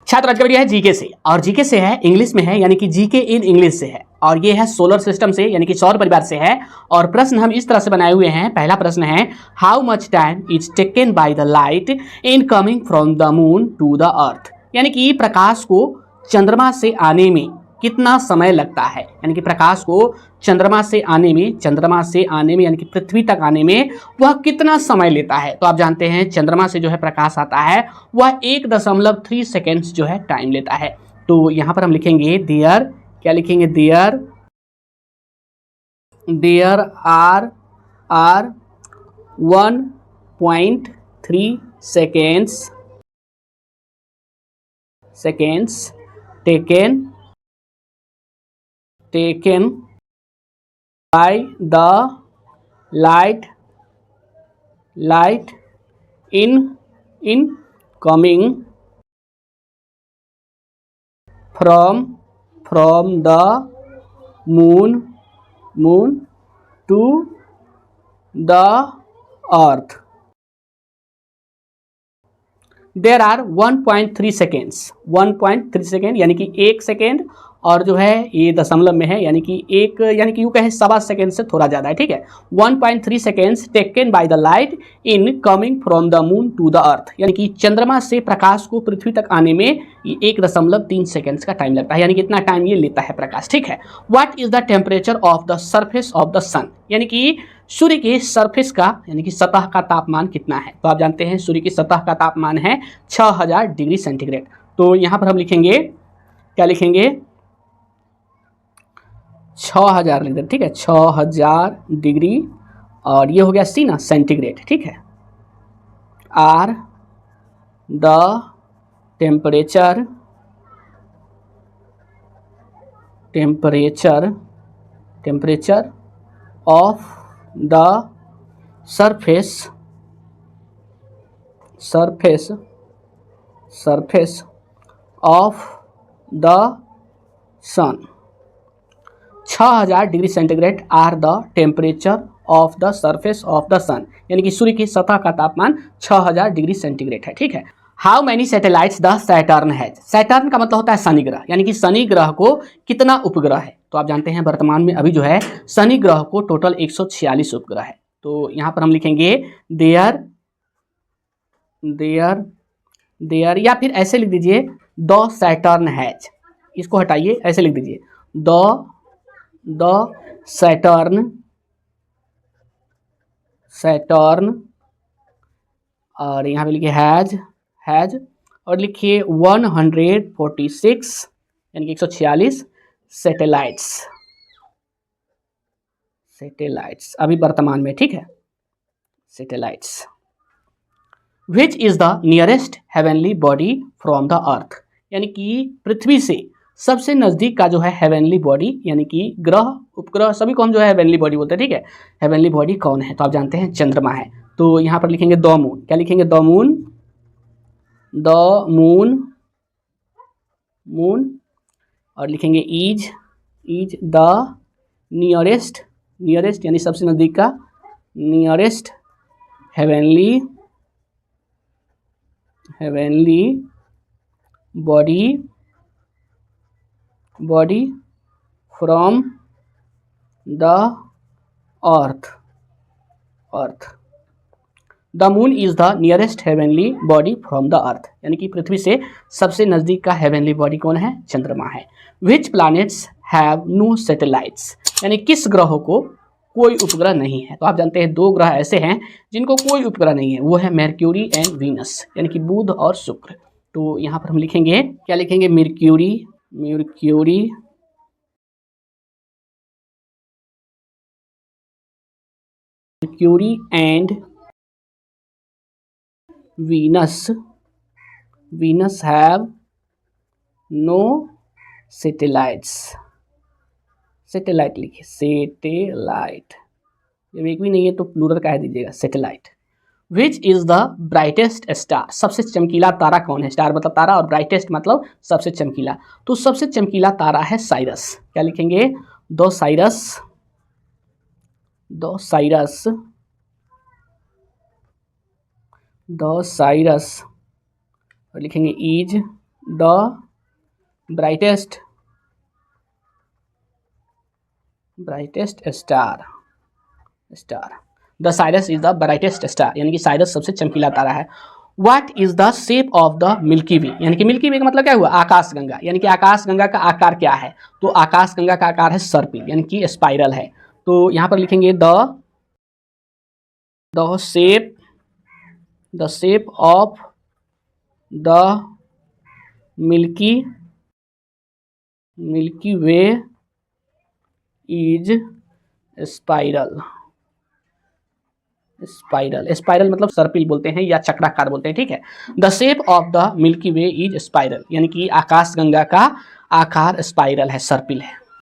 छात्र आज का वीडियो है जीके से, और जीके से है इंग्लिश में है, यानी कि जीके इन इंग्लिश से है, और ये है सोलर सिस्टम से यानी कि सौर परिवार से है। और प्रश्न हम इस तरह से बनाए हुए हैं। पहला प्रश्न है, how much time is taken by the light in coming from the moon to the earth, यानी कि प्रकाश को चंद्रमा से आने में कितना समय लगता है, यानी कि प्रकाश को चंद्रमा से आने में यानी कि पृथ्वी तक आने में वह कितना समय लेता है। तो आप जानते हैं चंद्रमा से जो है प्रकाश आता है वह 1.3 सेकेंड्स जो है टाइम लेता है। तो यहाँ पर हम लिखेंगे देयर, क्या लिखेंगे, there are 1.3 seconds taken by the light in coming from the moon to the earth. There are 1.3 second यानी कि 1 सेकेंड, और जो है ये दशमलव में है यानी कि एक, यानी कि यूँ कहें 1.25 सेकेंड से थोड़ा ज़्यादा है, ठीक है। 1.3 seconds taken by the light in coming from the moon to the earth, यानी कि चंद्रमा से प्रकाश को पृथ्वी तक आने में 1.3 सेकेंड्स का टाइम लगता है, यानी कि इतना टाइम ये लेता है प्रकाश, ठीक है। What is the temperature of the surface of the sun, यानी कि सूर्य के सरफेस का यानी कि सतह का तापमान कितना है। तो आप जानते हैं सूर्य की सतह का तापमान है 6000 डिग्री सेंटीग्रेड। तो यहाँ पर हम लिखेंगे, क्या लिखेंगे, 6000 लिख देते, ठीक है, 6000 डिग्री, और ये हो गया सी ना, सेंटीग्रेड, ठीक है। Are the temperature of the surface of the sun। 6000 degree centigrade are the temperature of the surface of the sun, यानी कि सूर्य की सतह का तापमान 6000 डिग्री सेंटीग्रेड है, ठीक है। How many satellites the Saturn has, Saturn का मतलब होता है शनि ग्रह, यानी कि शनि ग्रह को कितना उपग्रह है। तो आप जानते हैं वर्तमान में अभी जो है शनि ग्रह को टोटल 146 उपग्रह है। तो यहाँ पर हम लिखेंगे देयर, या फिर ऐसे लिख दीजिए द सैटर्न हैज, इसको हटाइए, ऐसे लिख दीजिए द सैटर्न, और यहाँ पे लिखिए हैज, और लिखिए 146 यानी कि 146 सैटेलाइट्स अभी वर्तमान में, ठीक है, satellites. Which is the nearest heavenly body from the earth, यानी कि पृथ्वी से सबसे नजदीक का जो है हेवनली बॉडी, यानी कि ग्रह उपग्रह सभी को हम जो है हेवनली बॉडी बोलते हैं, ठीक है। हेवनली बॉडी कौन है, तो आप जानते हैं चंद्रमा है। तो यहाँ पर लिखेंगे द मून, क्या लिखेंगे, द मून, और लिखेंगे इज द नियरेस्ट यानी सबसे नजदीक का, nearest heavenly body from the earth. The moon is the nearest heavenly body from the earth, यानी कि पृथ्वी से सबसे नजदीक का हेवनली बॉडी कौन है, चंद्रमा है। विच प्लैनेट्स हैव नो सैटेलाइट्स, यानी किस ग्रहों को कोई उपग्रह नहीं है। तो आप जानते हैं 2 ग्रह ऐसे हैं जिनको कोई उपग्रह नहीं है, वो है मर्क्यूरी एंड वीनस, यानी कि बुध और शुक्र। तो यहाँ पर हम लिखेंगे, क्या लिखेंगे, Mercury and Venus have no satellites. Satellite लिखिए, सैटेलाइट, जब एक भी नहीं है तो प्लूरल कह दीजिएगा, satellite. Which is the brightest star, सबसे चमकीला तारा कौन है, स्टार मतलब तारा और ब्राइटेस्ट मतलब सबसे चमकीला। तो सबसे चमकीला तारा है साइरस, क्या लिखेंगे, द साइरस, और लिखेंगे is the brightest star the Sirius is the brightest star, यानी कि साइरस सबसे चमकीला तारा है। What is the shape of the Milky Way, यानी कि मिल्की वे का मतलब क्या हुआ, आकाशगंगा, यानी कि आकाशगंगा का आकार क्या है, तो आकाशगंगा का आकार है सर्पिल, यानी कि स्पाइरल है। तो यहाँ पर लिखेंगे the shape of the Milky way is spiral मतलब सर्पिल बोलते हैं या चक्राकार बोलते हैं, ठीक है। The shape of the Milky way is spiral, यानी कि आकाशगंगा का आकार स्पाइरल है, सर्पिल है।